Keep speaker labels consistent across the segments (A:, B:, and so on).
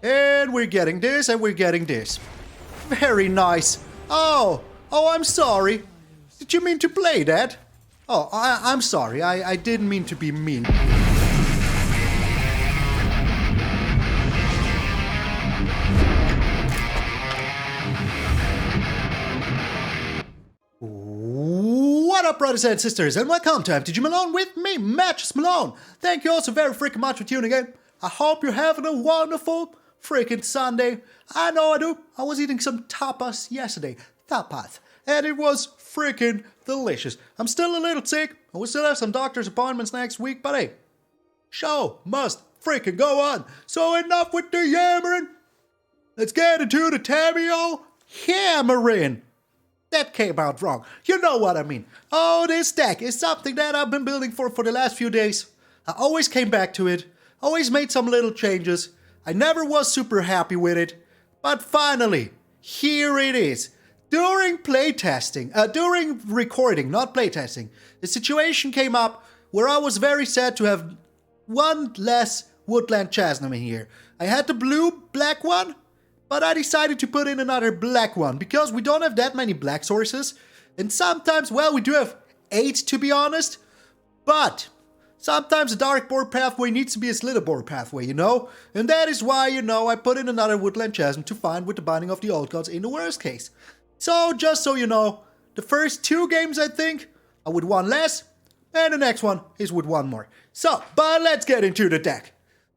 A: And we're getting this, and we're getting this. Very nice. Oh, I'm sorry. Did you mean to play that? Oh, I'm sorry. I didn't mean to be mean. What up, brothers and sisters, and welcome to MTG Malone with me, MTG Malone. Thank you all so very freaking much for tuning in. I hope you're having a wonderful freaking Sunday. I know I do. I was eating some tapas yesterday. Tapas. And it was freaking delicious. I'm still a little sick. I will still have some doctor's appointments next week, but hey, show must freaking go on. So enough with the yammering. Let's get into the Tamiyo hammering. That came out wrong. You know what I mean. Oh, this deck is something that I've been building for the last few days. I always came back to it. Always made some little changes. I never was super happy with it. But finally, here it is. During recording, not playtesting, the situation came up where I was very sad to have one less Woodland Chasm in here. I had the blue-black one, but I decided to put in another black one because we don't have that many black sources. And sometimes, well, we do have 8 to be honest, but sometimes a Darkbore Pathway needs to be a Slitherboard Pathway, you know? And that is why, I put in another Woodland Chasm to find with the Binding of the Old Gods in the worst case. So, just so you know, the first 2 games, I think, are with 1 less, and the next one is with 1 more. So, but let's get into the deck.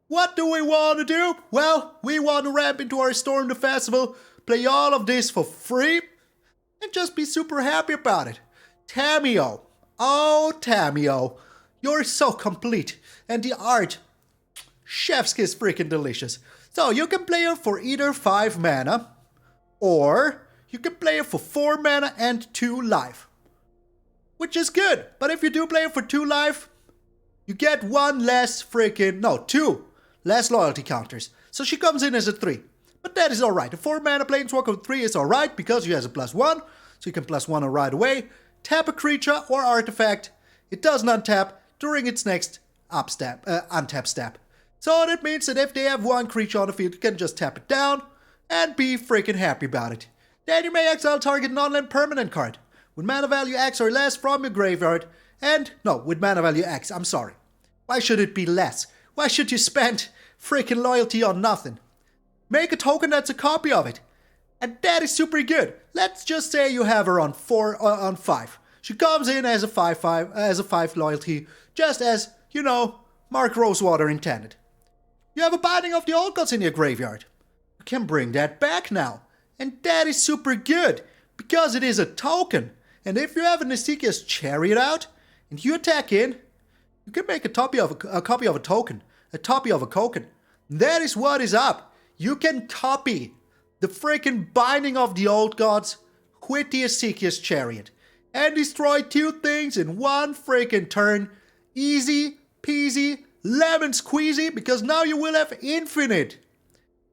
A: What do we want to do? Well, we want to ramp into our Storm the Festival, play all of this for free, and just be super happy about it. Tamiyo. Oh, Tamiyo. You're so complete. And the art, chef's kiss freaking delicious. So, you can play her for either 5 mana, or you can play it for 4 mana and 2 life. Which is good, but if you do play it for 2 life, you get 2 less loyalty counters. So she comes in as a 3. But that is alright. The 4 mana Planeswalker with 3 is alright because she has a +1. So you can +1 her right away. Tap a creature or artifact. It does not tap during its next untap step. So that means that if they have 1 creature on the field, you can just tap it down and be freaking happy about it. Then you may exile target non-land permanent card with mana value X or less from your graveyard. With mana value X, I'm sorry. Why should it be less? Why should you spend freaking loyalty on nothing? Make a token that's a copy of it. And that is super good. Let's just say you have her on 5. She comes in as a 5 loyalty, just as, Mark Rosewater intended. You have a Binding of the Old Gods in your graveyard. You can bring that back now. And that is super good, because it is a token. And if you have an Esika's Chariot out, and you attack in, you can make a copy of a token. A copy of a token. That is what is up. You can copy the freaking Binding of the Old Gods with the Esika's Chariot. And destroy 2 things in 1 freaking turn. Easy peasy, lemon squeezy, because now you will have infinite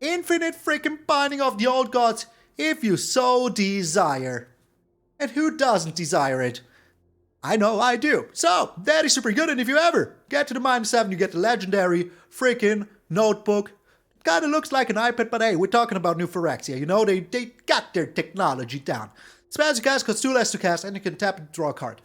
A: freaking Binding of the Old Gods if you so desire. And who doesn't desire it? I know I do. So, that is super good, and if you ever get to the -7, you get the legendary freaking notebook. Kinda looks like an iPad, but hey, we're talking about New Phyrexia. They got their technology down. Spells you cast costs 2 less to cast, and you can tap and draw a card.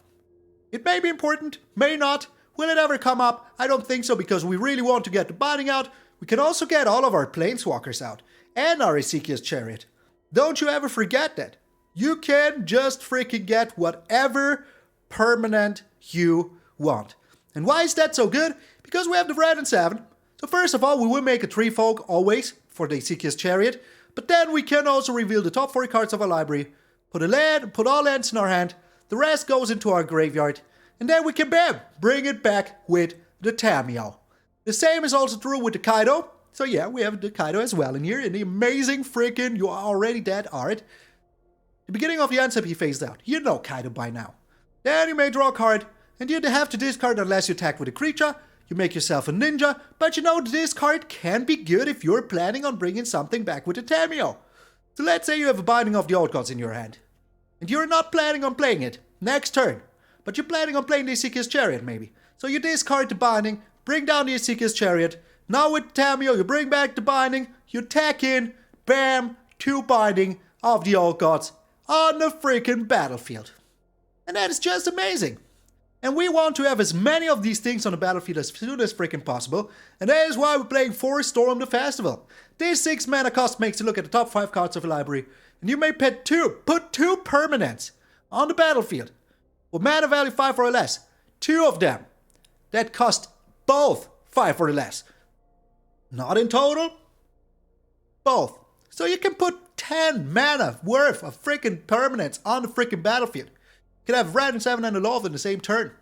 A: It may be important, may not. Will it ever come up? I don't think so, because we really want to get the Binding out. We can also get all of our Planeswalkers out, and our Esika's Chariot. Don't you ever forget that. You can just freaking get whatever permanent you want. And why is that so good? Because we have the Wrenn and Seven. So first of all, we will make a 3-folk always for the Esika's Chariot. But then we can also reveal the top 4 cards of our library, put all lands in our hand, the rest goes into our graveyard, and then we can, bam, bring it back with the Tamiyo. The same is also true with the Kaito. So yeah, we have the Kaito as well in here, in the amazing freaking You Are Already Dead art. The beginning of the end step he phased out. You know Kaito by now. Then you may draw a card, and you have to discard unless you attack with a creature. You make yourself a ninja, but this card can be good if you're planning on bringing something back with the Tamiyo. So let's say you have a Binding of the Old Gods in your hand, and you're not planning on playing it next turn, but you're planning on playing the Esika's Chariot maybe. So you discard the Binding, bring down the Esika's Chariot. Now with Tamiyo, you bring back the Binding, you tack in, bam, 2 binding of the Old Gods on the freaking battlefield. And that is just amazing. And we want to have as many of these things on the battlefield as soon as freaking possible. And that is why we're playing Forest Storm the Festival. This 6 mana cost makes you look at the top 5 cards of your library. And you may put 2 permanents on the battlefield. With mana value 5 or less. 2 of them that cost both 5 or less. Not in total. Both. So you can put 10 mana worth of freaking permanents on the freaking battlefield. Could have Wrenn and Seven and a Lolth in the same turn.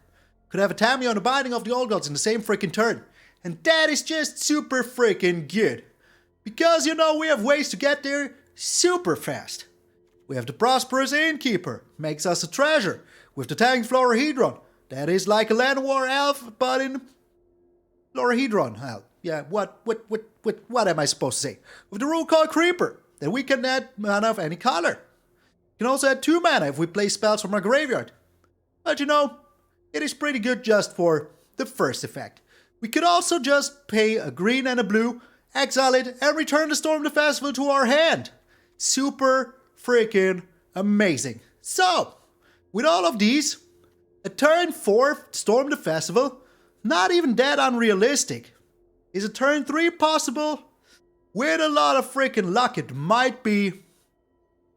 A: Could have a Tamiyo and a Binding of the Old Gods in the same freaking turn. And that is just super freaking good. Because, you know, we have ways to get there super fast. We have the Prosperous Innkeeper. Makes us a treasure. With the Tangled Florahedron. That is like a Land War Elf, but in Florahedron. Hell, yeah, what am I supposed to say? With the Rootcoil Creeper. Then we can add mana of any color. You can also add 2 mana if we play spells from our graveyard. But you know, it is pretty good just for the first effect. We could also just pay a green and a blue, exile it, and return the Storm the Festival to our hand. Super freaking amazing. So, with all of these, a turn 4 Storm the Festival, not even that unrealistic. Is a turn 3 possible? With a lot of freaking luck it might be.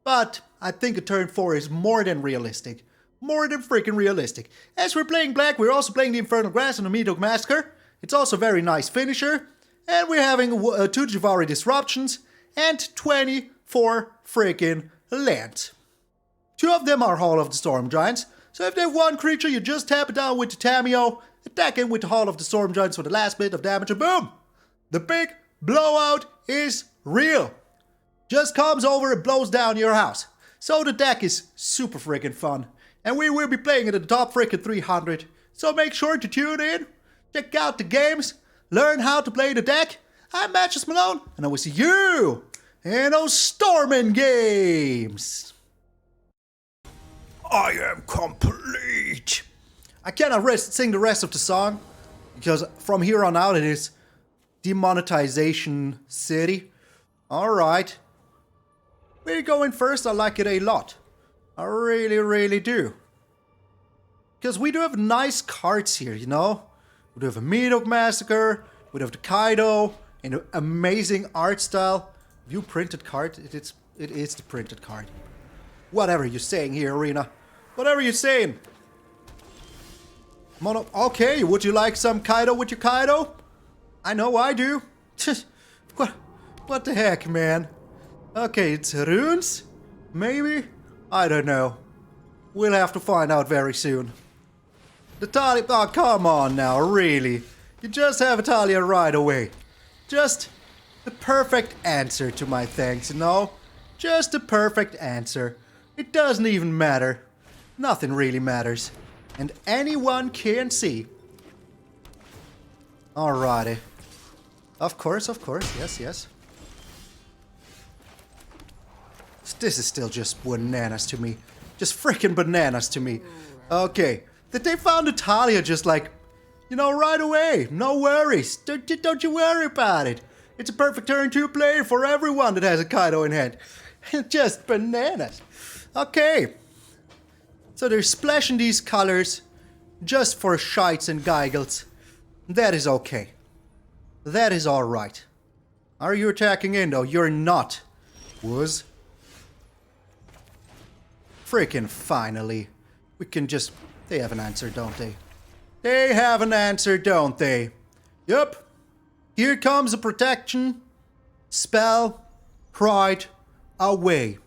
A: But I think a turn 4 is more than realistic. More than freaking realistic. As we're playing black, we're also playing the Infernal Grasp and the Meathook Massacre. It's also a very nice finisher. And we're having 2 Jwari Disruptions and 24 freaking lands. 2 of them are Hall of the Storm Giants. So if they have 1 creature, you just tap it down with the Tamiyo, attack in with the Hall of the Storm Giants for the last bit of damage, and boom! The big blowout is real. Just comes over and blows down your house. So the deck is super freaking fun. And we will be playing it at the top freaking 300. So make sure to tune in, check out the games, learn how to play the deck. I'm MTG Malone, and I will see you in those storming games. I am complete. I cannot sing the rest of the song, because from here on out it is Demonetization City. Alright. We're going first, I like it a lot. I really, really do. Because we do have nice cards here, you know? We do have a Meathook Massacre, we have the Kaito, and an amazing art style. View printed card, it is the printed card. Whatever you're saying here, Arena. Whatever you're saying. Mono, okay, would you like some Kaito with your Kaito? I know I do. What the heck, man? Okay, it's runes? Maybe? I don't know. We'll have to find out very soon. The Talia... Oh, come on now, really? You just have a Talia right away. Just the perfect answer to my thanks, you know? Just the perfect answer. It doesn't even matter. Nothing really matters. And anyone can see. Alrighty. Of course, yes. This is still just bananas to me. Just freaking bananas to me. Okay. That they found a Talia just like, you know, right away. No worries. Don't you worry about it. It's a perfect turn to play for everyone that has a Kaito in hand. Just bananas. Okay. So they're splashing these colors just for shites and giggles. That is okay. That is alright. Are you attacking in though? You're not. Was. Freaking finally. We can just... They have an answer, don't they? They have an answer, don't they? Yup. Here comes a protection. Spell. Right away.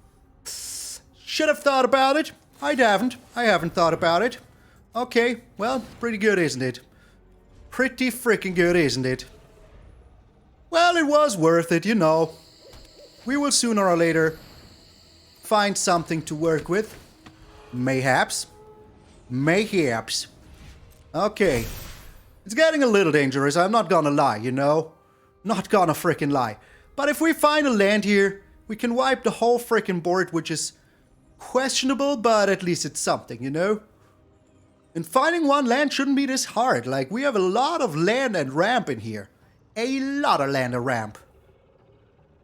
A: Should have thought about it. I haven't thought about it. Okay, well, pretty good, isn't it? Pretty freaking good, isn't it? Well, it was worth it, you know. We will sooner or later find something to work with. Mayhaps. Mayhaps. Okay. It's getting a little dangerous, I'm not gonna lie, you know? Not gonna freaking lie. But if we find a land here, we can wipe the whole freaking board, which is questionable, but at least it's something, you know? And finding one land shouldn't be this hard. Like, we have a lot of land and ramp in here. A lot of land and ramp.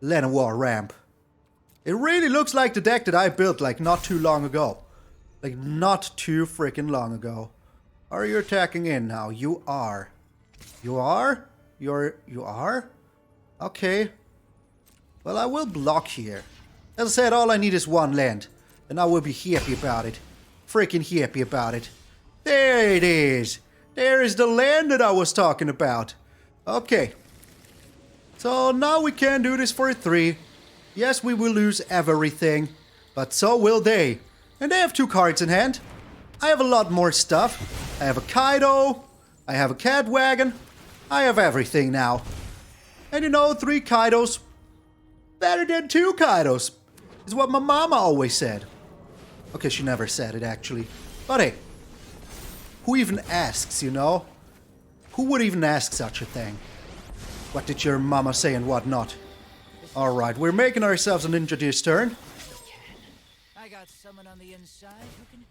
A: Llanowar ramp. It really looks like the deck that I built like not too long ago. Like not too freaking long ago. Are you attacking in now? You are. You are? You are? Okay. Well, I will block here. As I said, all I need is one land. And I will be happy about it. Freaking happy about it. There it is. There is the land that I was talking about. Okay. So now we can do this for a 3. Yes, we will lose everything. But so will they. And they have 2 cards in hand. I have a lot more stuff. I have a Kaito. I have a Cat Wagon. I have everything now. And you know, 3 Kaitos. Better than 2 Kaitos. Is what my mama always said. Okay, she never said it actually. But hey. Who even asks, you know? Who would even ask such a thing? What did your mama say and what not? Alright, we're making ourselves a ninja this turn.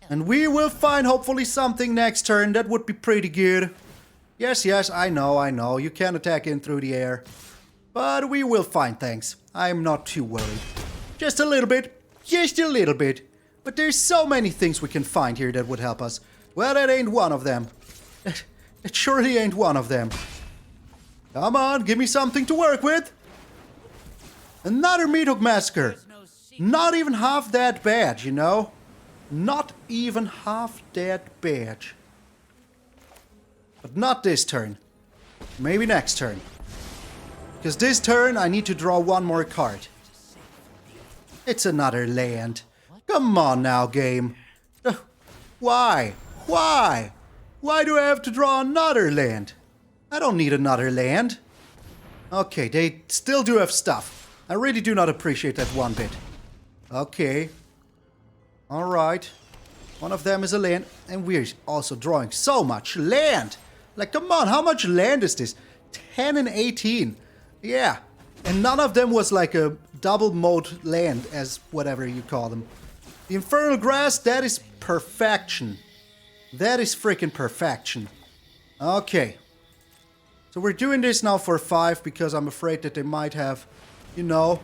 A: And we will find hopefully something next turn. That would be pretty good. Yes, yes, I know. You can attack in through the air. But we will find things. I'm not too worried. Just a little bit. Just a little bit. But there's so many things we can find here that would help us. Well, that ain't one of them. It surely ain't one of them. Come on, give me something to work with. Another Meathook Massacre. Not even half that bad, you know? Not even half that bad. But not this turn. Maybe next turn. Because this turn I need to draw one more card. It's another land. Come on now, game. Why? Why? Why do I have to draw another land? I don't need another land. Okay, they still do have stuff. I really do not appreciate that one bit. Okay. Alright. One of them is a land. And we're also drawing so much land. Like, come on, how much land is this? 10 and 18. Yeah. And none of them was like a double mode land, as whatever you call them. The Infernal Grasp, that is perfection. That is freaking perfection. Okay. So we're doing this now for 5 because I'm afraid that they might have, you know,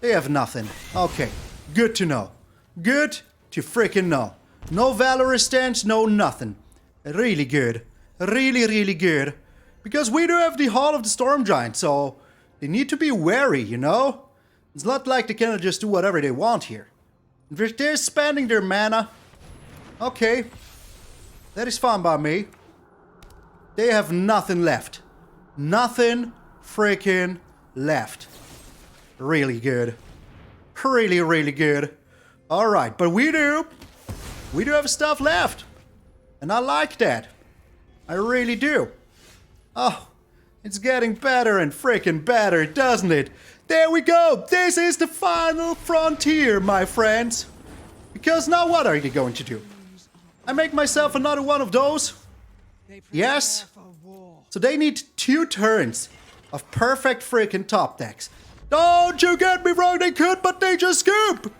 A: they have nothing. Okay. Good to know. Good to freaking know. No Valorous stance, no nothing. Really good. Really, really good. Because we do have the Hall of the Storm Giant, so they need to be wary, you know? It's not like they can just do whatever they want here. If they're spending their mana, okay, that is fine by me. They have nothing left. Nothing freaking left. Really good. Really, really good. Alright, but we do have stuff left. And I like that. I really do. Oh, it's getting better and freaking better, doesn't it? There we go! This is the final frontier, my friends! Because now what are you going to do? I make myself another one of those? Yes? So they need 2 turns of perfect freaking top decks. Don't you get me wrong, they could, but they just scoop!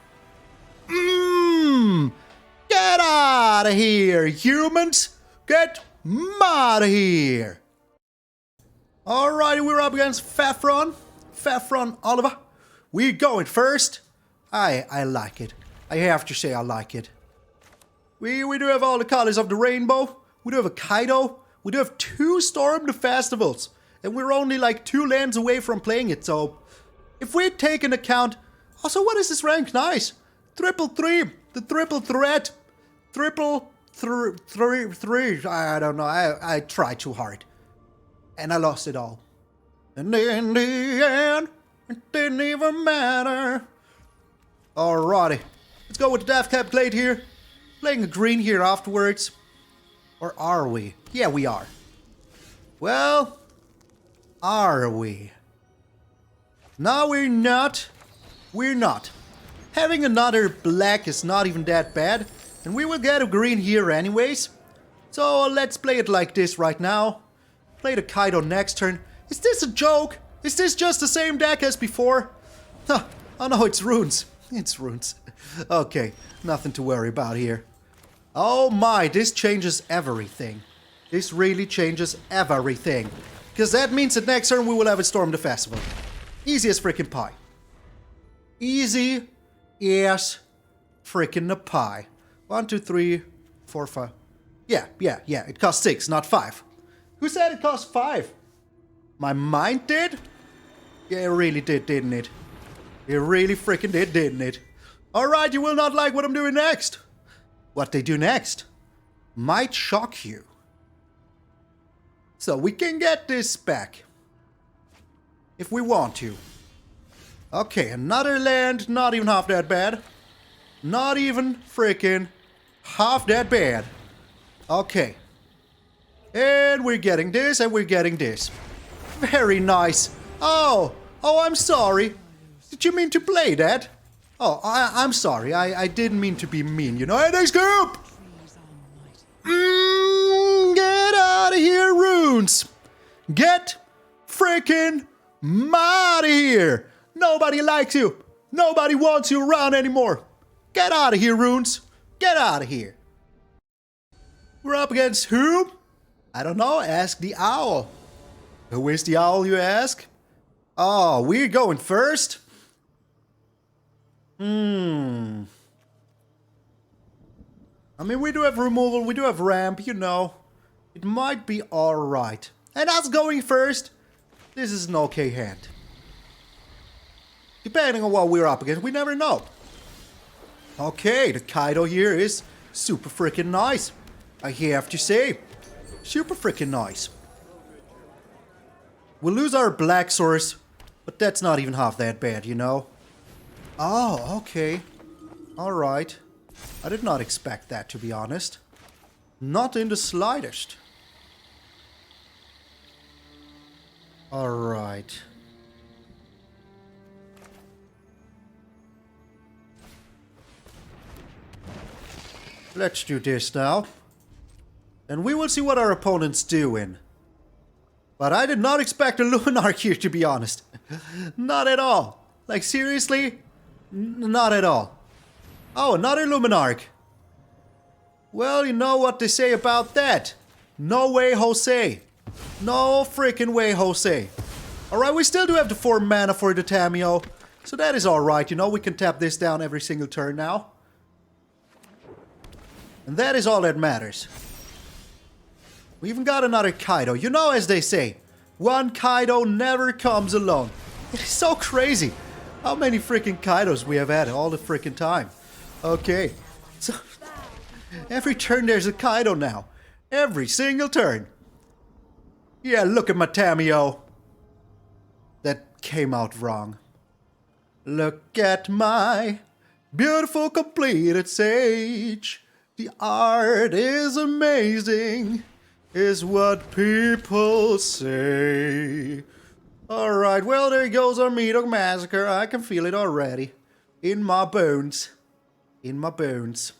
A: Get out of here, humans! Get out of here! Alrighty, we're up against Fafron. Fafron Oliver. We're going first. I like it. I have to say I like it. We do have all the colors of the rainbow. We do have a Kaito. We do have 2 Storm the Festivals. And we're only like 2 lands away from playing it, so if we take into account... Also, what is this rank? Nice. 333. The triple threat. Three. I don't know. I tried too hard. And I lost it all. And in the end, it didn't even matter. Alrighty. Let's go with the Deathcap Glade here. Playing a green here afterwards. Or are we? Yeah, we are. Well, are we? No, we're not. We're not. Having another black is not even that bad. And we will get a green here anyways. So let's play it like this right now. Play the Kaito next turn. Is this a joke? Is this just the same deck as before? Huh. Oh no, it's runes. It's runes. Okay, nothing to worry about here. Oh my, this changes everything. This really changes everything. Because that means that next turn we will have a Storm the Festival. Easy as freaking pie. Easy as freaking a pie. 1, 2, 3, 4, 5. Yeah. It cost 6, not 5. Who said it cost 5? My mind did? Yeah, it really did, didn't it? It really freaking did, didn't it? Alright, you will not like what I'm doing next. What they do next might shock you. So we can get this back. If we want to. Okay, another land, not even half that bad. Not even freaking half that bad. Okay. And we're getting this, and we're getting this. Very nice. Oh, I'm sorry. Did you mean to play that? Oh, I'm sorry. I didn't mean to be mean, you know. Hey, they scoop! Get out of here, runes! Get freaking out of here! Nobody likes you. Nobody wants you around anymore. Get out of here, runes. Get out of here. We're up against who? I don't know. Ask the owl. Who is the owl, you ask? Oh, we're going first? I mean, we do have removal, we do have ramp, you know. It might be alright. And us going first, this is an okay hand. Depending on what we're up against, we never know. Okay, the Kaito here is super freaking nice. I have to say. Super freaking nice. We'll lose our black source, but that's not even half that bad, you know. Oh, okay. Alright. I did not expect that, to be honest. Not in the slightest. Alright. Let's do this now. And we will see what our opponent's doing. But I did not expect a Luminarch here, to be honest. Not at all. Like, seriously? Not at all. Oh, another Luminarch. Well, you know what they say about that. No way, Jose. No freaking way, Jose. Alright, we still do have the 4 mana for the Tamiyo. So that is alright, you know, we can tap this down every single turn now. And that is all that matters. We even got another Kaito. You know, as they say, one Kaito never comes alone. It is so crazy how many freaking Kaitos we have had all the freaking time. Okay. So, every turn there's a Kaito now. Every single turn. Yeah, look at my Tamiyo. That came out wrong. Look at my beautiful completed sage. The art is amazing, is what people say. Alright, well, there goes our Meathook Massacre. I can feel it already. In my bones. In my bones.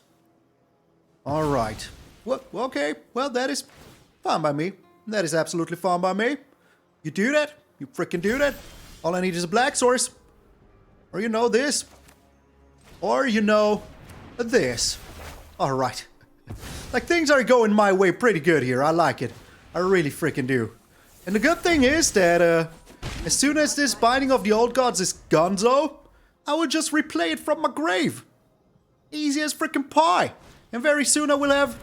A: Alright. Well, okay, well, that is fine by me. That is absolutely fine by me. You do that? You freaking do that? All I need is a black source. Or you know this. Or you know this. Alright. Like, things are going my way pretty good here. I like it. I really freaking do. And the good thing is that, as soon as this Binding of the Old Gods is gonzo, I will just replay it from my grave. Easy as freaking pie. And very soon I will have...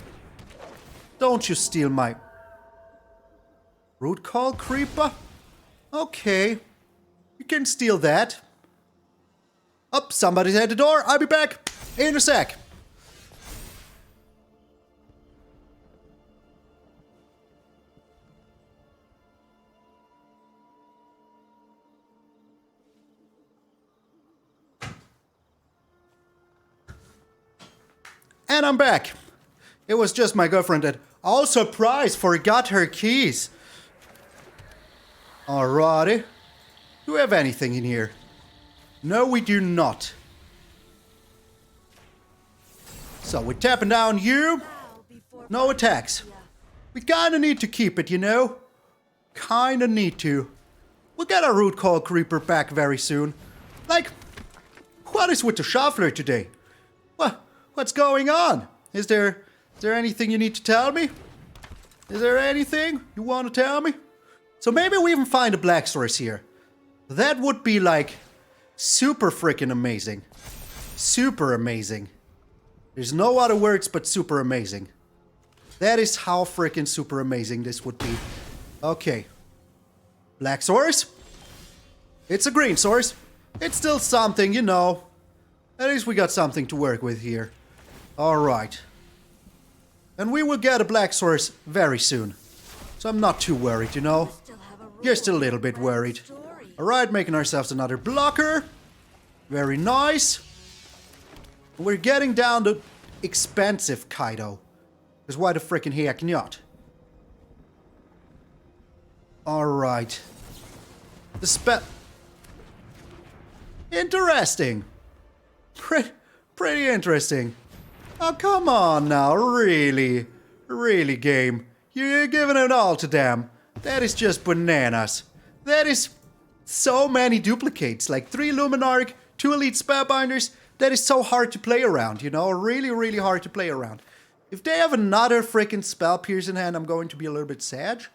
A: Don't you steal my... Rootcoil Creeper? Okay. You can steal that. Up, somebody's at the door. I'll be back in a sec. And I'm back. It was just my girlfriend that, all surprise, forgot her keys. Alrighty. Do we have anything in here? No, we do not. So we're tapping down you. No attacks. We kinda need to keep it, you know? Kinda need to. We'll get our Rootcoil Creeper back very soon. Like, what is with the shuffler today? What's going on? Is there anything you need to tell me? Is there anything you want to tell me? So maybe we even find a black source here. That would be like super freaking amazing. Super amazing. There's no other words but super amazing. That is how freaking super amazing this would be. Okay. Black source. It's a green source. It's still something, you know. At least we got something to work with here. Alright. And we will get a black source very soon. So I'm not too worried, you know. Just a little bit worried. Alright, making ourselves another blocker. Very nice. We're getting down to expensive Kaito. Because why the frickin' heck not? Alright. The spell... Interesting. Pretty interesting. Oh, come on now, really? Really, game? You're giving it all to them. That is just bananas. That is so many duplicates. Like 3 Luminarch, 2 Elite Spellbinders. That is so hard to play around, you know? Really, really hard to play around. If they have another freaking Spell Pierce in hand, I'm going to be a little bit sad.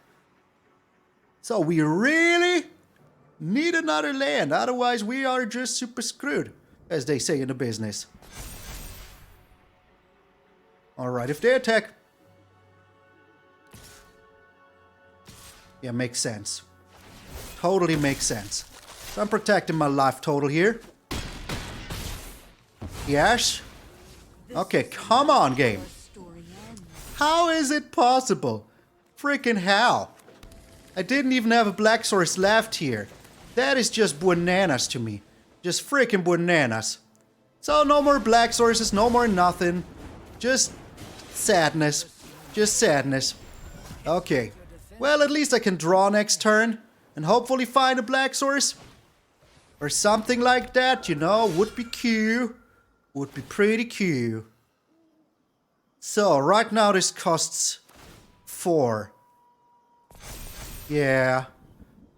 A: So we really need another land. Otherwise, we are just super screwed, as they say in the business. Alright, if they attack... Yeah, makes sense. Totally makes sense. So I'm protecting my life total here. Yes. Okay, come on, game. How is it possible? Freaking how? I didn't even have a black source left here. That is just bananas to me. Just freaking bananas. So no more black sources, no more nothing. Just sadness. Just sadness. Okay. Well, at least I can draw next turn. And hopefully find a black source. Or something like that, you know. Would be cute. Would be pretty cute. So, right now this costs 4. Yeah.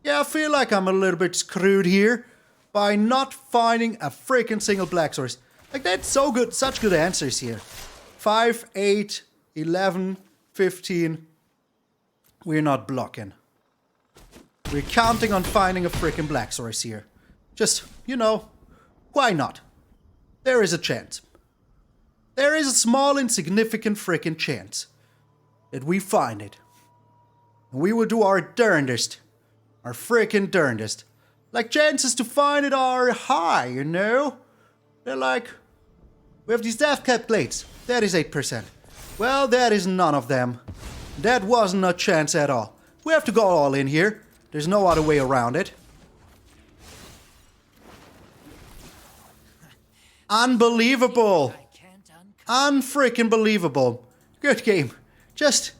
A: Yeah, I feel like I'm a little bit screwed here. By not finding a freaking single black source. Like, that's so good. Such good answers here. 5, 8, 11, 15. We're not blocking. We're counting on finding a freaking black source here. Just, you know, why not? There is a chance. There is a small, insignificant freaking chance that we find it. And we will do our darndest. Our freaking darndest. Like, chances to find it are high, you know? They're like... We have these Deathcap Glades. That is 8%. Well, that is none of them. That wasn't a chance at all. We have to go all in here. There's no other way around it. Unbelievable. Unfreaking believable. Good game. Just...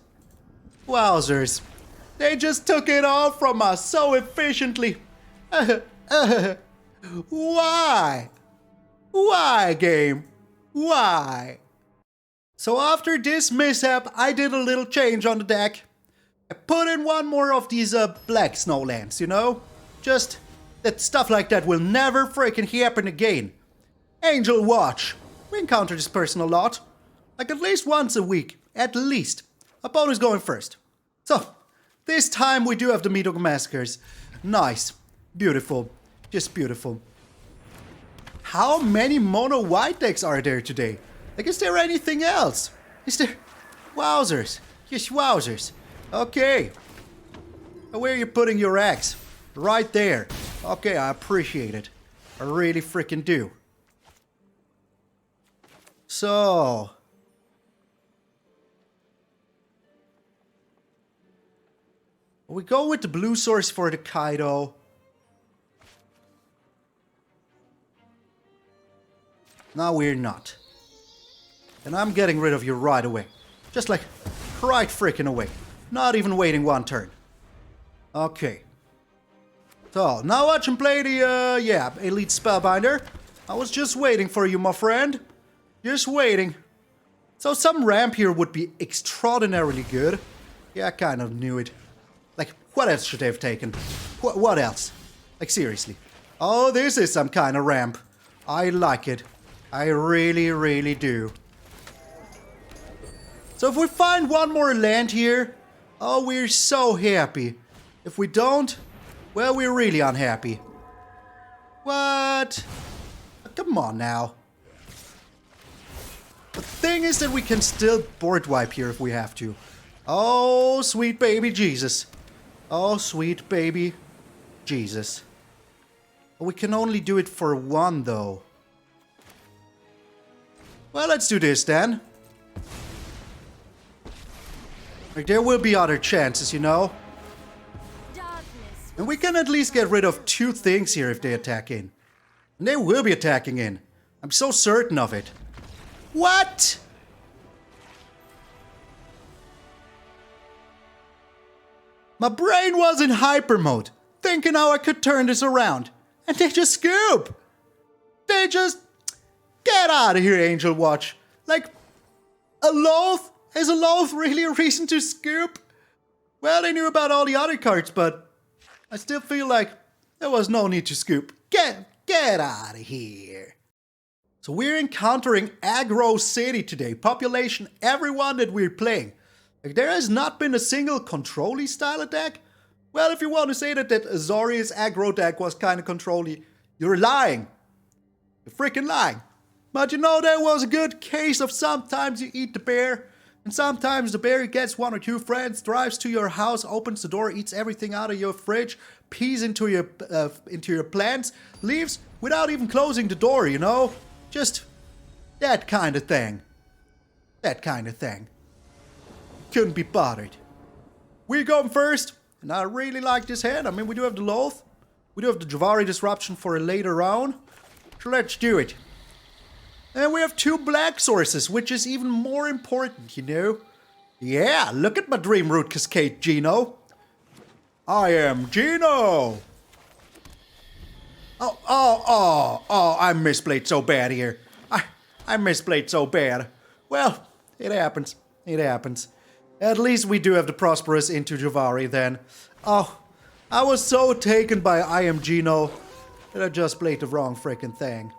A: Wowzers. They just took it all from us so efficiently. Why? Why, game? Why? So after this mishap, I did a little change on the deck. I put in one more of these black snowlands, you know? Just that stuff like that will never freaking happen again. Angel Watch. We encounter this person a lot. Like at least once a week. At least. Opponent's going first. So, this time we do have the Meathook Massacres. Nice. Beautiful. Just beautiful. How many mono white decks are there today? Like, is there anything else? Is there... Wowzers. Yes, wowzers. Okay. Where are you putting your eggs? Right there. Okay, I appreciate it. I really freaking do. So... we go with the blue source for the Kaito. No, we're not. And I'm getting rid of you right away. Just like, right freaking away. Not even waiting one turn. Okay. So, now watch him play the, Elite Spellbinder. I was just waiting for you, my friend. Just waiting. So, some ramp here would be extraordinarily good. Yeah, I kind of knew it. Like, what else should they have taken? What else? Like, seriously. Oh, this is some kind of ramp. I like it. I really, really do. So if we find one more land here, oh, we're so happy. If we don't, well, we're really unhappy. What? Come on now. The thing is that we can still board wipe here if we have to. Oh, sweet baby Jesus. Oh, sweet baby Jesus. We can only do it for one, though. Well, let's do this then. Like, there will be other chances, you know. And we can at least get rid of 2 things here if they attack in. And they will be attacking in. I'm so certain of it. What? My brain was in hyper mode, thinking how I could turn this around. And they just scoop. They just... Get out of here, Angel Watch. Like, a Lolth? Is a Lolth really a reason to scoop? Well, they knew about all the other cards, but I still feel like there was no need to scoop. Get out of here. So we're encountering Aggro City today. Population, everyone that we're playing. Like, there has not been a single control-y style attack. Well, if you want to say that Azorius aggro deck was kind of control-y, you're lying. You're freaking lying. But you know, there was a good case of sometimes you eat the bear, and sometimes the bear gets 1 or 2 friends, drives to your house, opens the door, eats everything out of your fridge, pees into your plants, leaves without even closing the door, you know? Just that kind of thing. That kind of thing. Couldn't be bothered. We're going first, and I really like this hand. I mean, we do have the Lolth. We do have the Jwari Disruption for a later round. So let's do it. And we have 2 black sources, which is even more important, you know? Yeah, look at my Dreamroot Cascade, Gino. I am Gino. Oh, I misplayed so bad here. I misplayed so bad. Well, it happens. It happens. At least we do have the Prosperous into Jwari then. Oh, I was so taken by I am Gino that I just played the wrong freaking thing.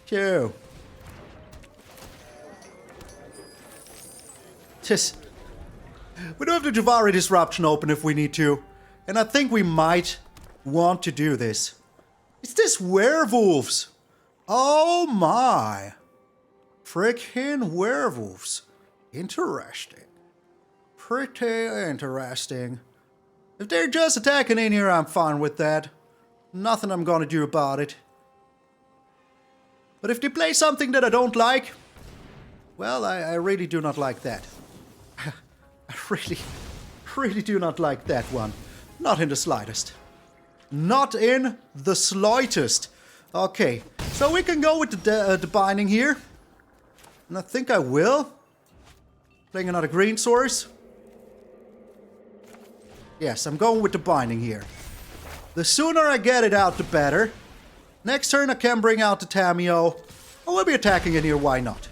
A: Phew. We do have the Jwari Disruption open if we need to. And I think we might want to do this. Is this werewolves? Oh my. Frickin' werewolves. Interesting. Pretty interesting. If they're just attacking in here, I'm fine with that. Nothing I'm gonna do about it. But if they play something that I don't like, well, I really do not like that. I really do not like that one. Not in the slightest. Not in the slightest. Okay, so we can go with the binding here. And I think I will. Playing another green source. Yes, I'm going with the binding here. The sooner I get it out, the better. Next turn I can bring out the Tamiyo. I will be attacking in here, why not?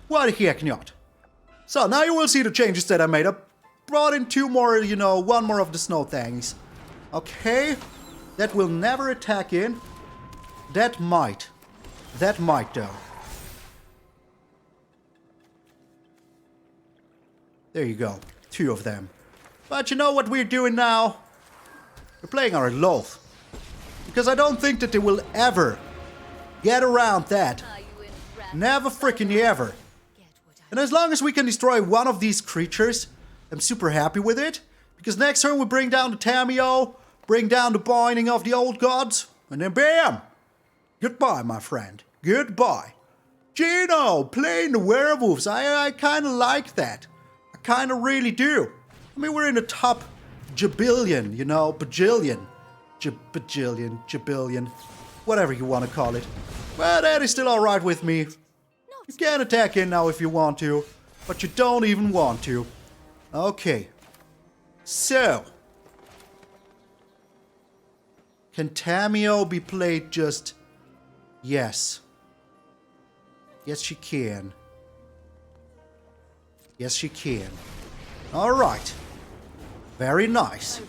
A: Why the heck not? So now you will see the changes that I made. I brought in 2 more, you know, 1 more of the snow things. Okay, that will never attack in. That might. That might though. There you go, 2 of them. But you know what we're doing now? We're playing our Lolth. Because I don't think that they will ever get around that. Never freaking ever. And as long as we can destroy one of these creatures, I'm super happy with it. Because next turn we bring down the Tamiyo, bring down the binding of the old gods, and then bam! Goodbye, my friend. Goodbye. Gino, playing the werewolves. I kind of like that. I kind of really do. I mean, we're in the top jabillion, you know, bajillion. Bajillion, jabillion, whatever you want to call it. Well, that is still alright with me. You can attack in now if you want to, but you don't even want to. Okay. So. Can Tamiyo be played just... Yes. Yes, she can. Yes, she can. Alright. Very nice.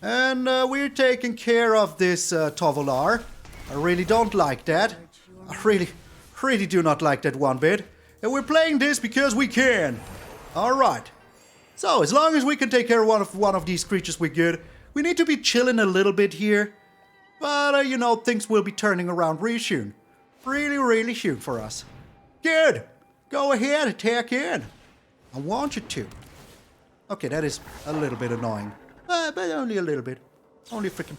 A: And we're taking care of this Tovolar. I really don't like that. I really do not like that one bit. And we're playing this because we can. Alright. So, as long as we can take care of one of these creatures, we're good. We need to be chilling a little bit here. But, you know, things will be turning around really soon. Really, really soon for us. Good. Go ahead, attack in. I want you to. Okay, that is a little bit annoying. But only a little bit. Only freaking...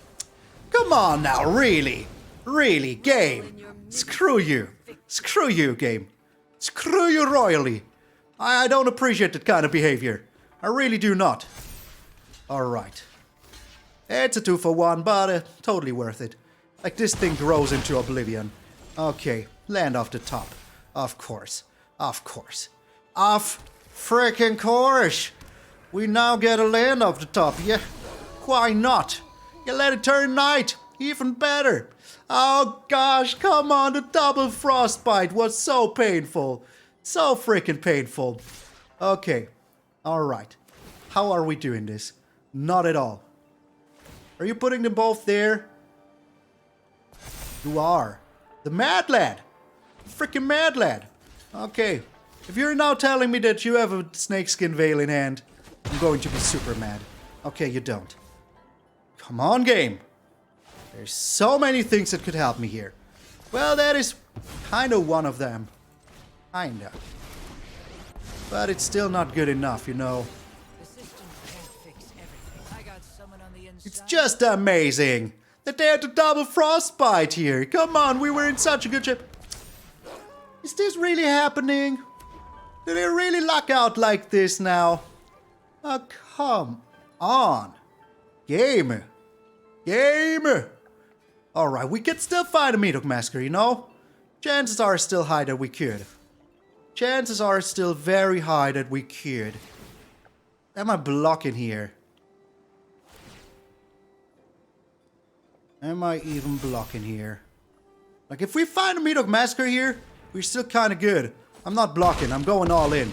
A: Come on now, really? Really, game? Screw you. Screw you, game. Screw you royally. I don't appreciate that kind of behavior. I really do not. Alright. It's a 2-for-1, but totally worth it. Like, this thing grows into oblivion. Okay, land off the top. Of course. Of course. Of freaking course! We now get a land off the top, yeah? Why not? You let it turn night! Even better! Oh gosh, come on, the double frostbite was so painful. So freaking painful. Okay, alright. How are we doing this? Not at all. Are you putting them both there? You are. The mad lad! Freaking mad lad! Okay, if you're now telling me that you have a snakeskin veil in hand, I'm going to be super mad. Okay, you don't. Come on, game! There's so many things that could help me here. Well, that is kind of one of them. Kinda. But it's still not good enough, you know. It's just amazing that they had to double frostbite here. Come on, we were in such a good shape. Is this really happening? Do they really luck out like this now? Oh, come on. Game. Game. Alright, we could still find a Meathook Massacre, you know? Chances are still high that we could. Chances are still very high that we could. Am I blocking here? Am I even blocking here? Like, if we find a Meathook Massacre here, we're still kind of good. I'm not blocking, I'm going all in.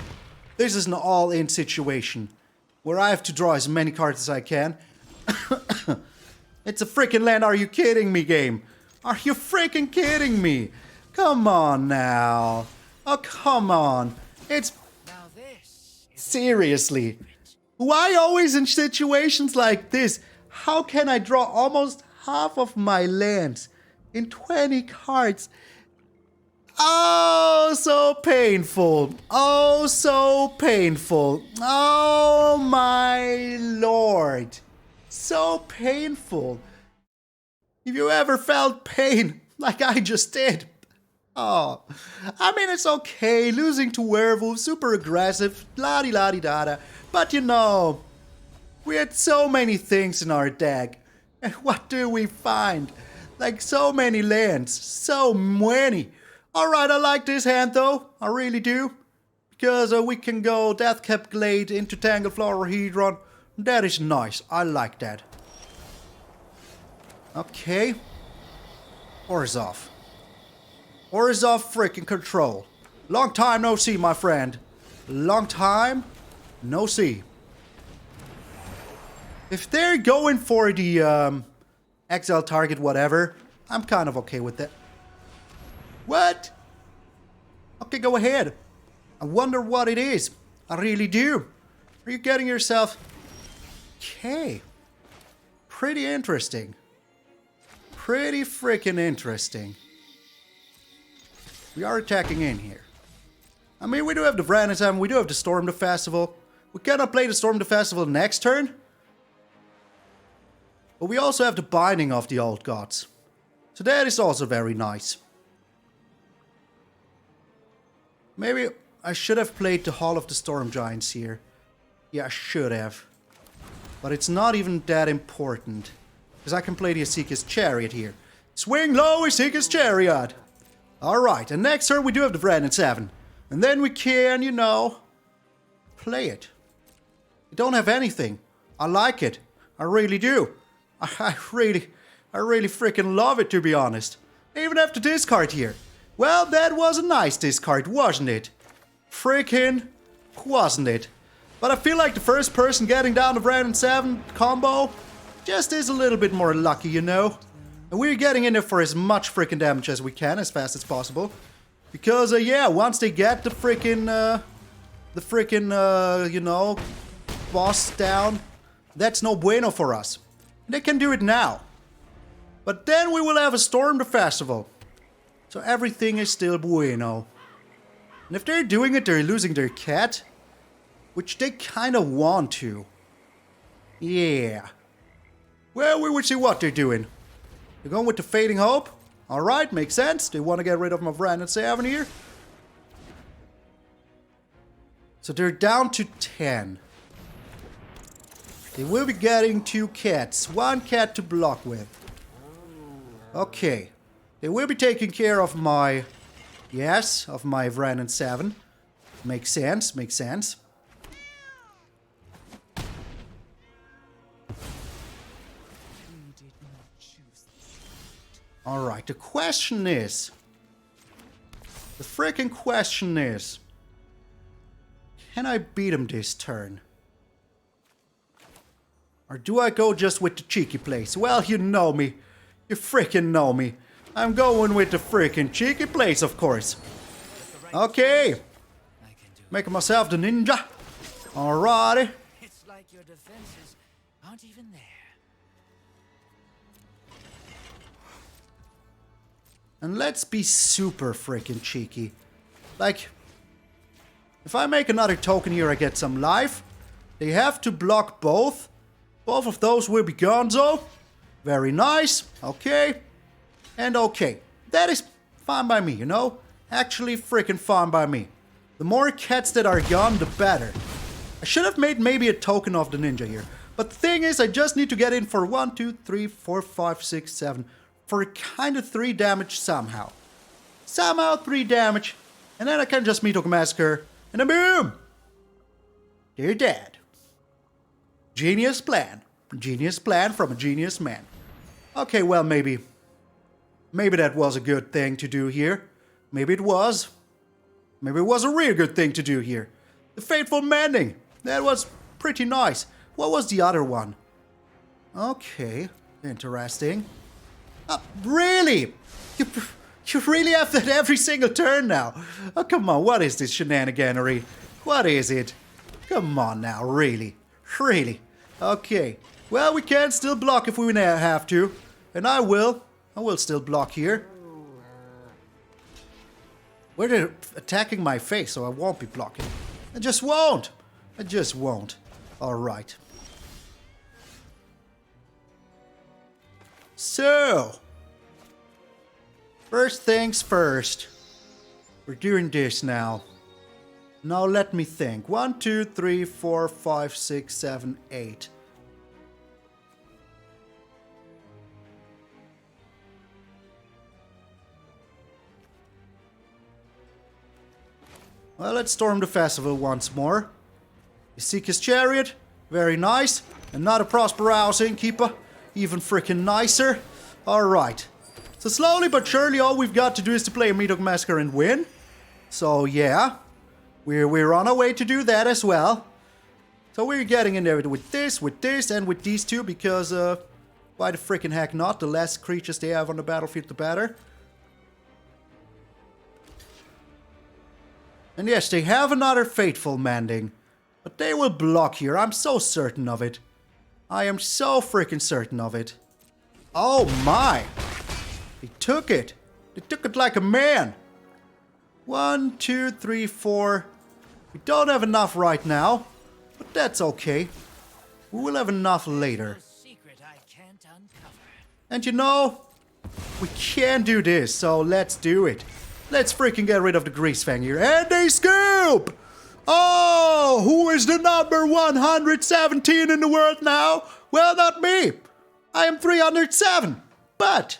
A: This is an all-in situation, where I have to draw as many cards as I can. It's a freaking land, are you kidding me, game? Are you freaking kidding me? Come on now. Oh, come on. It's... Seriously. Why always in situations like this? How can I draw almost half of my lands in 20 cards? Oh, so painful. Oh, so painful. Oh, my lord. So painful. If you ever felt pain like I just did. Oh, I mean, it's okay. Losing to werewolf, super aggressive, la-di-la-di-da-da. But you know, we had so many things in our deck. And what do we find? Like, so many lands. So many. Alright, I like this hand though. I really do. Because we can go Deathcap Glade into Tangled Florahedron. That is nice. I like that. Okay. Orzhov. Orzhov freaking control. Long time no see, my friend. Long time no see. If they're going for the exile target whatever, I'm kind of okay with that. What? Okay, go ahead. I wonder what it is. I really do. Are you getting yourself... Okay. Pretty interesting. Pretty freaking interesting. We are attacking in here. I mean, we do have the Wrenn and Seven, we do have the Storm the Festival. We cannot play the Storm the Festival next turn. But we also have the Binding of the Old Gods. So that is also very nice. Maybe I should have played the Hall of the Storm Giants here. Yeah, I should have. But it's not even that important. Because I can play the Esika's Chariot here. Swing low, Esika's Chariot! Alright, and next turn we do have the Wrenn and Seven. And then we can, you know, play it. We don't have anything. I like it. I really do. I really freaking love it, to be honest. I even have to discard here. Well, that was a nice discard, wasn't it? Freaking wasn't it? But I feel like the first person getting down the Wrenn and Seven combo just is a little bit more lucky, you know? And we're getting in there for as much freaking damage as we can, as fast as possible. Because, yeah, once they get the freaking, you know, boss down, that's no bueno for us. They can do it now. But then we will have a Storm the Festival. So everything is still bueno. And if they're doing it, they're losing their cat. Which they kind of want to. Yeah. Well, we will see what they're doing. They're going with the Fading Hope. Alright, makes sense. They want to get rid of my Wrenn and Seven here. So they're down to 10. They will be getting 2 cats. 1 cat to block with. Okay. They will be taking care of my... Yes, of my Wrenn and Seven. Makes sense, makes sense. Alright, the question is... The freaking question is... Can I beat him this turn? Or do I go just with the cheeky plays? Well, you know me. You freaking know me. I'm going with the freaking cheeky plays, of course. Okay. Making myself the ninja. Alrighty.
B: It's like your defenses aren't even there.
A: And let's be super freaking cheeky. Like, if I make another token here, I get some life. They have to block both. Both of those will be gonzo. Very nice. Okay. And okay. That is fine by me, you know? Actually freaking fine by me. The more cats that are gone, the better. I should have made maybe a token of the ninja here. But the thing is, I just need to get in for 1, 2, 3, 4, 5, 6, 7. For kind of 3 damage somehow. Somehow 3 damage. And then I can just Meathook Massacre. And then boom! They're dead. Genius plan. Genius plan from a genius man. Okay, well, maybe. Maybe that was a good thing to do here. Maybe it was. Maybe it was a real good thing to do here. The Fateful Mending. That was pretty nice. What was the other one? Okay, interesting. Really? You really have that every single turn now? Oh, come on, what is this shenaniganery? What is it? Come on now, really? Really? Okay. Well, we can still block if we have to. And I will. I will still block here. Well, they're attacking my face, so I won't be blocking. I just won't. I just won't. Alright. So, first things first. We're doing this now. Now let me think. 1, 2, 3, 4, 5, 6, 7, 8. Well, let's storm the festival once more. Esika's Chariot. Very nice. Another Prosperous Innkeeper. Even freaking nicer. Alright. So slowly but surely all we've got to do is to play a Meathook Massacre and win. So yeah. We're on our way to do that as well. So we're getting in there with this, and with these two. Because why the freaking heck not? The less creatures they have on the battlefield, the better. And yes, they have another Fateful Mending. But they will block here. I'm so certain of it. I am so freaking certain of it. Oh my! They took it. They took it like a man. 1, 2, 3, 4. We don't have enough right now. But that's okay. We will have enough later. And you know, we can do this, so let's do it. Let's freaking get rid of the Grease Fang here. And they scoop! Oh, who is the number 117 in the world now? Well, not me. I am 307. But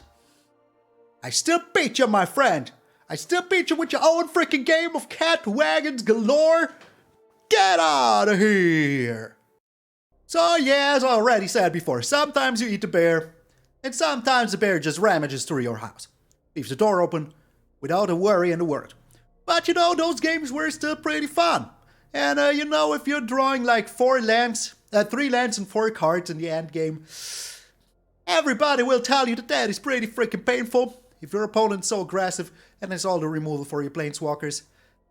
A: I still beat you, my friend. I still beat you with your own freaking game of cat wagons galore. Get out of here. So yeah, as I already said before, sometimes you eat the bear, and sometimes the bear just ramages through your house. Leaves the door open without a worry in the world. But you know, those games were still pretty fun. And you know, if you're drawing like 3 lands and 4 cards in the end game, everybody will tell you that that is pretty freaking painful. If your opponent's so aggressive and has all the removal for your planeswalkers,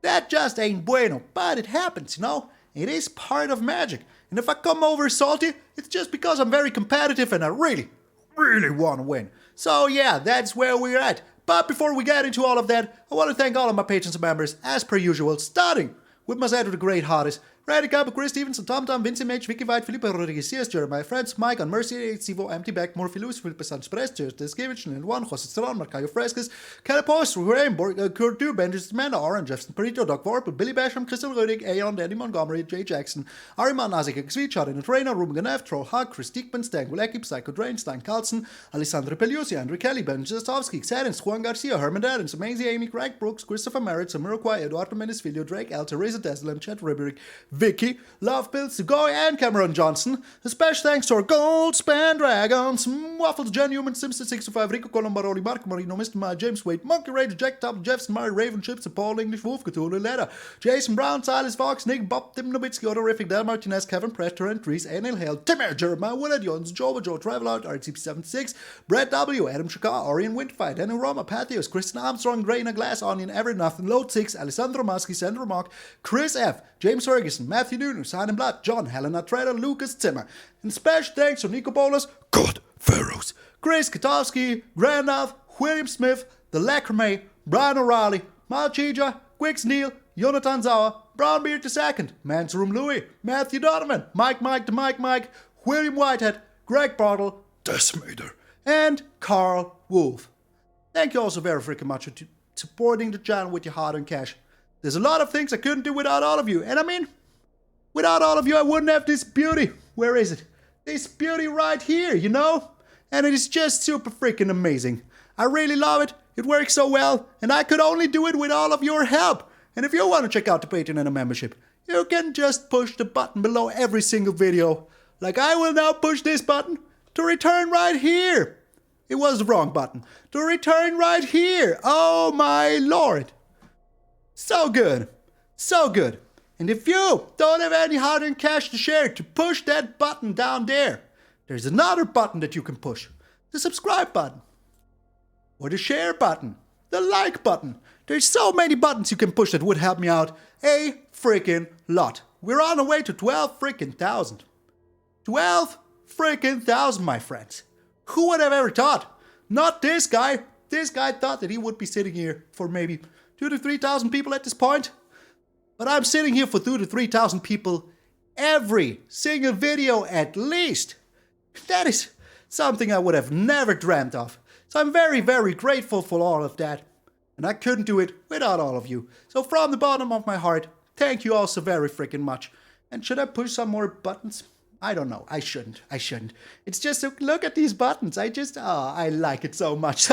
A: that just ain't bueno. But it happens, you know? It is part of Magic. And if I come over salty, it's just because I'm very competitive and I really want to win. So yeah, that's where we're at. But before we get into all of that, I want to thank all of my patrons and members, as per usual, starting with myself, the great hottest, Radicap, Chris Stevenson, Tom Tom, Vincent Mage, Vicky White, Felipe Rodriguez, CS, Jeremiah Friends, Mike, on Mercy, Sivo, MTgA, Morphy Lewis, Felipe Sanchez Perez, Desgevich, and One, Jose Stron, Marcayo Frescas, Calipos, Graham, Kurt Du, Benjamin Amanda, Orange, Jefferson Perito, Doc Vorpel, Billy Basham, Crystal Rödig, Aeon, Danny Montgomery, Jay Jackson, Ariman, Nazik, Xvi, Chad, the Trainer, Ruben Ganef, Troll Hug, Chris Diekman, Stan Gulecki, Psycho Drain, Stein Carlson, Alessandro Pellusi, Andrew Kelly, Ben Jastovsky, Xadens, Juan Garcia, Herman Adams, Amazing Amy, Greg Brooks, Christopher Merritt, Samiroquai, Eduardo Mendes, Video Drake, Alta Reza Deslam, Chet Ribberick, Vicky, Love Bill Sugoi, and Cameron Johnson. A special thanks to our Gold Span Dragons, Waffles, Jen Newman, Simpson 65, Rico Colombaroli, Marco Marino, Mr. Ma, James Wade, Monkey Rage, Jack Top, Jeffson, Murray, Raven Chips, Paul English, Wolf, Cthulhu, Leda, Jason Brown, Silas Fox, Nick, Bob, Tim Nowitzki, Odorific, Del Martinez, Kevin Prestor, and Trees, Anil Hale, Timmer, Jeremiah Willard, Jons, Joe, Travel Out, RCP76, Brett W, Adam Shaka, Orion Windfight, Daniel Roma, Pathios, Kristen Armstrong, Grainer Glass, Onion, Everett Nothing, Load 6, Alessandro Musky, Sandra Mock, Chris F, James Ferguson, Matthew Noonan, Simon Blood, John, Helena Trader, Lucas Zimmer. And special thanks to Nico Bolas, God Pharaohs, Chris Katowski, Grandalf, William Smith, The Lacrame, Brian O'Reilly, Malchija, Quicks Neal, Jonathan Zauer, Brownbeard II, Mansarum Louis, Matthew Donovan, Mike, William Whitehead, Greg Bartle, Decimator, and Carl Wolf. Thank you all so very freaking much for supporting the channel with your hard-earned cash. There's a lot of things I couldn't do without all of you, and I mean, without all of you, I wouldn't have this beauty. Where is it? This beauty right here, you know? And it is just super freaking amazing. I really love it. It works so well, and I could only do it with all of your help. And if you want to check out the Patreon and a membership, you can just push the button below every single video. Like I will now push this button to return right here. It was the wrong button. To return right here. Oh my lord. So good. So good. And if you don't have any hard-earned cash to share, to push that button down there, there's another button that you can push. The subscribe button. Or the share button. The like button. There's so many buttons you can push that would help me out a freaking lot. We're on our way to 12 freaking thousand. 12 freaking thousand, my friends. Who would have ever thought? Not this guy. This guy thought that he would be sitting here for maybe 2,000 to 3,000 people at this point. But I'm sitting here for 2,000 to 3,000 people every single video at least. That is something I would have never dreamt of. So I'm very, very grateful for all of that. And I couldn't do it without all of you. So from the bottom of my heart, thank you all so very freaking much. And should I push some more buttons? I don't know. I shouldn't. It's just, look at these buttons. I like it so much.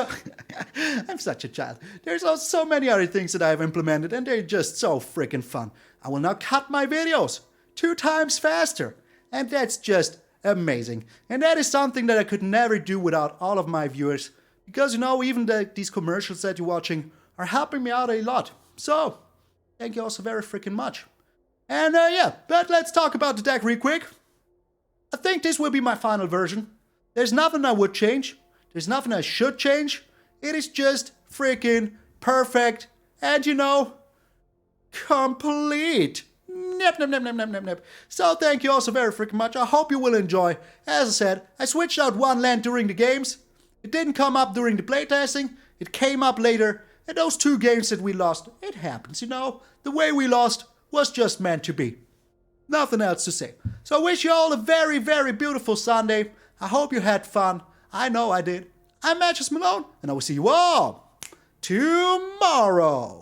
A: I'm such a child. There's also so many other things that I've implemented, and they're just so freaking fun. I will now cut my videos 2 times faster. And that's just amazing. And that is something that I could never do without all of my viewers. Because, you know, even these commercials that you're watching are helping me out a lot. So, thank you all so very freaking much. And yeah, but let's talk about the deck real quick. I think this will be my final version. There's nothing I would change. There's nothing I should change. It is just freaking perfect. And you know, complete. Nep. So thank you all so very freaking much. I hope you will enjoy. As I said, I switched out one land during the games. It didn't come up during the playtesting. It came up later. And those 2 games that we lost, it happens, you know. The way we lost was just meant to be. Nothing else to say. So I wish you all a very, very beautiful Sunday. I hope you had fun. I know I did. I'm MTG Malone, and I will see you all tomorrow.